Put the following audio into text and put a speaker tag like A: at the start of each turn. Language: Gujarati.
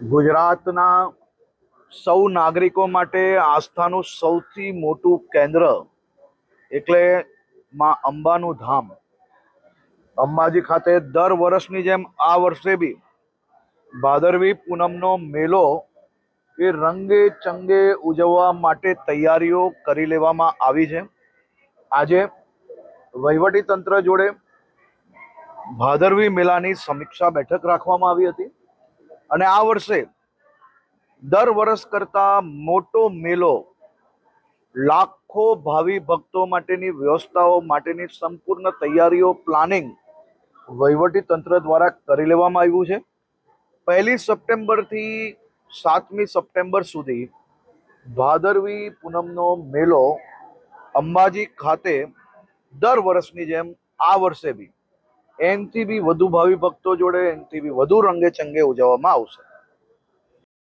A: ગુજરાતના સૌ નાગરિકો માટે આસ્થાનું સૌથી મોટું કેન્દ્ર એટલે માં અંબાનું ધામ અંબાજી ખાતે દર વર્ષની જેમ આ વર્ષે બી ભાદરવી પૂનમનો મેળો એ રંગે ચંગે ઉજવવા માટે તૈયારીઓ કરી લેવામાં આવી છે। આજે વહીવટી તંત્ર જોડે ભાદરવી મેળાની સમીક્ષા બેઠક રાખવામાં આવી હતી અને આ વર્ષે દર વર્ષ કરતા મોટો મેળો લાખો ભાવિ ભક્તો માટેની વ્યવસ્થાઓ માટેની સંપૂર્ણ તૈયારીઓ પ્લાનિંગ વહીવટી તંત્ર દ્વારા કરી લેવામાં આવ્યું છે। 1 સપ્ટેમ્બરથી 7 સપ્ટેમ્બર સુધી ભાદરવી પૂનમનો મેળો અંબાજી ખાતે દર વર્ષની જેમ આ વર્ષે બી એનથી બી વધુ ભાવિ ભક્તો જોડે એનથી બી વધુ રંગે ચંગે ઉજવવામાં આવશે।